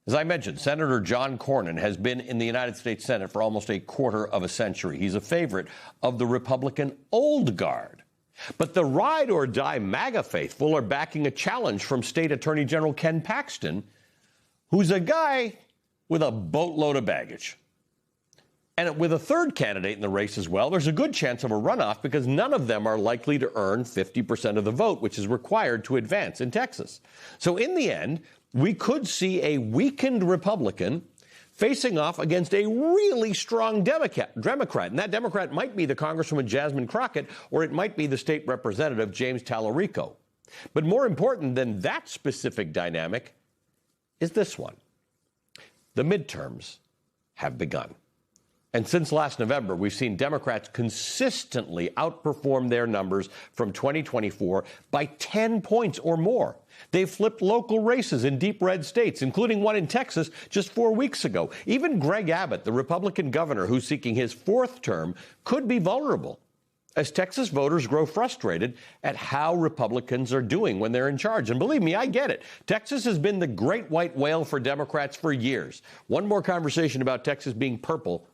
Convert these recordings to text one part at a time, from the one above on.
As I mentioned, Senator John Cornyn has been in the United States Senate for almost a quarter of a century. He's a favorite of the Republican old guard. But the ride-or-die MAGA faithful are backing a challenge from State Attorney General Ken Paxton, who's a guy with a boatload of baggage. And with a third candidate in the race as well, there's a good chance of a runoff because none of them are likely to earn 50% of the vote, which is required to advance in Texas. So in the end, we could see a weakened Republican facing off against a really strong Democrat. And that Democrat might be the Congresswoman Jasmine Crockett, or it might be the state representative James Tallarico. But more important than that specific dynamic is this one. The midterms have begun. And since last November, we've seen Democrats consistently outperform their numbers from 2024 by 10 points or more. They've flipped local races in deep red states, including one in Texas just 4 weeks ago. Even Greg Abbott, the Republican governor who's seeking his fourth term, could be vulnerable as Texas voters grow frustrated at how Republicans are doing when they're in charge. And believe me, I get it. Texas has been the great white whale for Democrats for years. One more conversation about Texas being purple,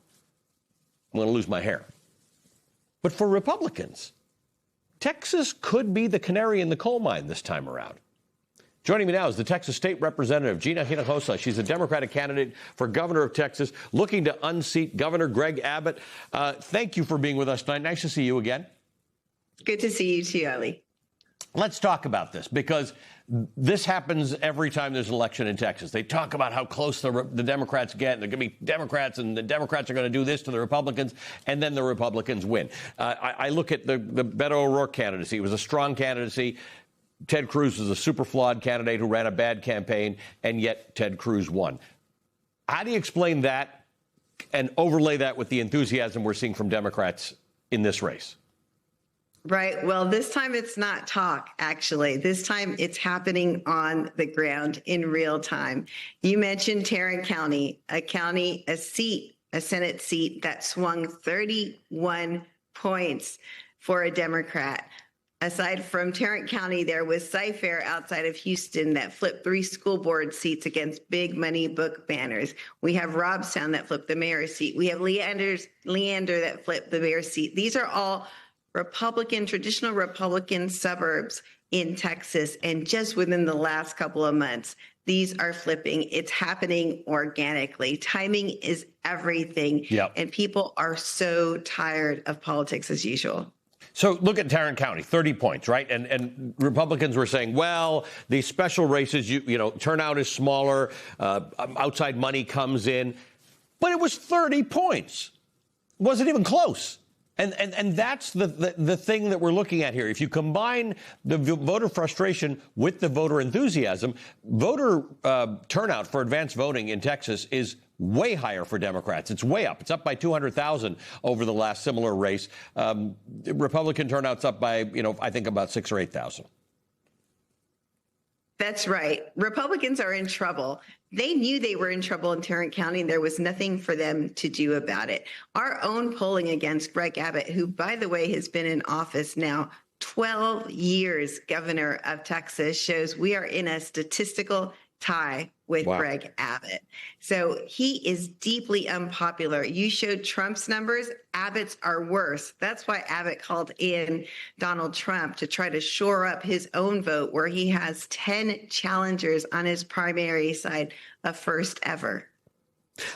I'm going to lose my hair. But for Republicans, Texas could be the canary in the coal mine this time around. Joining me now is the Texas State Representative, Gina Hinojosa. She's a Democratic candidate for governor of Texas, looking to unseat Governor Greg Abbott. Thank you for being with us tonight. Nice to see you again. Good to see you too, Ali. Let's talk about this, because this happens every time there's an election in Texas. They talk about how close the Democrats get, and they're going to be Democrats, and the Democrats are going to do this to the Republicans, and then the Republicans win. I look at the Beto O'Rourke candidacy. It was a strong candidacy. Ted Cruz was a super flawed candidate who ran a bad campaign, and yet Ted Cruz won. How do you explain that and overlay that with the enthusiasm we're seeing from Democrats in this race? Right. Well, this time it's not talk, actually. This time it's happening on the ground in real time. You mentioned Tarrant County, a Senate seat that swung 31 points for a Democrat. Aside from Tarrant County, there was Cy-Fair outside of Houston that flipped 3 school board seats against big money book banners. We have Robstown that flipped the mayor's seat. We have Leander that flipped the mayor's seat. These are all traditional Republican suburbs in Texas. And just within the last couple of months, these are flipping. It's happening organically. Timing is everything. Yep. And people are so tired of politics as usual. So look at Tarrant County, 30 points, right? And Republicans were saying, well, these special races, you know, turnout is smaller, outside money comes in. But it was 30 points. It wasn't even close. And that's the thing that we're looking at here. If you combine the voter frustration with the voter enthusiasm, voter turnout for advanced voting in Texas is way higher for Democrats. It's way up. It's up by 200,000 over the last similar race. Republican turnout's up by, I think about 6,000 or 8,000. That's right. Republicans are in trouble. They knew they were in trouble in Tarrant County, and there was nothing for them to do about it. Our own polling against Greg Abbott, who, by the way, has been in office now 12 years, governor of Texas, shows we are in a statistical tie with Wow. Greg Abbott. So he is deeply unpopular. You showed Trump's numbers. Abbott's are worse. That's why Abbott called in Donald Trump to try to shore up his own vote, where he has 10 challengers on his primary side, a first ever.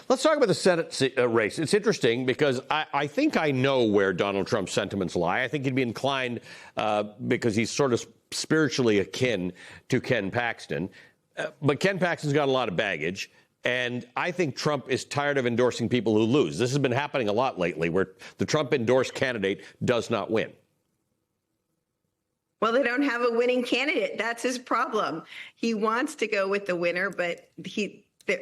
Let's talk about the Senate race. It's interesting because I think I know where Donald Trump's sentiments lie. I think he'd be inclined, because he's sort of spiritually akin to Ken Paxton. But Ken Paxton's got a lot of baggage, and I think Trump is tired of endorsing people who lose. This has been happening a lot lately, where the Trump-endorsed candidate does not win. Well, they don't have a winning candidate. That's his problem. He wants to go with the winner, but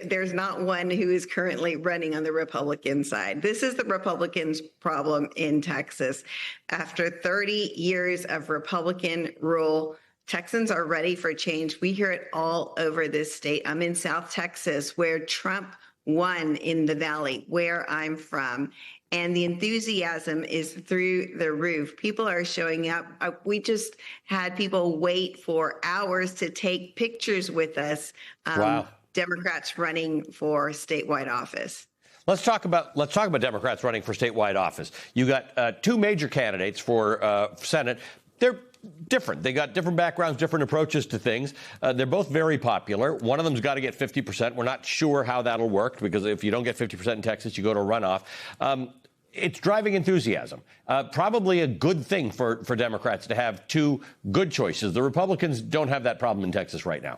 there's not one who is currently running on the Republican side. This is the Republicans' problem in Texas. After 30 years of Republican rule, Texans are ready for change. We hear it all over this state. I'm in South Texas, where Trump won in the Valley, where I'm from. And the enthusiasm is through the roof. People are showing up. We just had people wait for hours to take pictures with us. Wow. Democrats running for statewide office. Let's talk about Democrats running for statewide office. You got two major candidates for Senate. They're different. They got different backgrounds, different approaches to things. They're both very popular. One of them's got to get 50%. We're not sure how that'll work, because if you don't get 50% in Texas, you go to a runoff. It's driving enthusiasm. Probably a good thing for Democrats to have two good choices. The Republicans don't have that problem in Texas right now.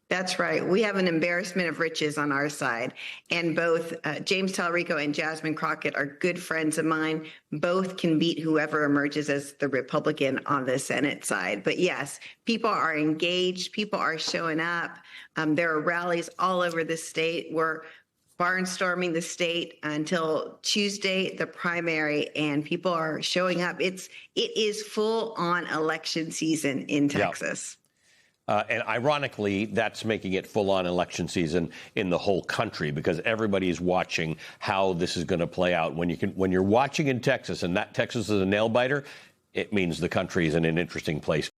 That's right. We have an embarrassment of riches on our side. And both James Talarico and Jasmine Crockett are good friends of mine. Both can beat whoever emerges as the Republican on the Senate side. But yes, people are engaged. People are showing up. There are rallies all over the state. We're barnstorming the state until Tuesday, the primary, and people are showing up. It is full on election season in Texas. Yeah. And ironically, that's making it full-on election season in the whole country, because everybody's watching how this is going to play out. When you're watching in Texas, and that Texas is a nail biter, it means the country is in an interesting place.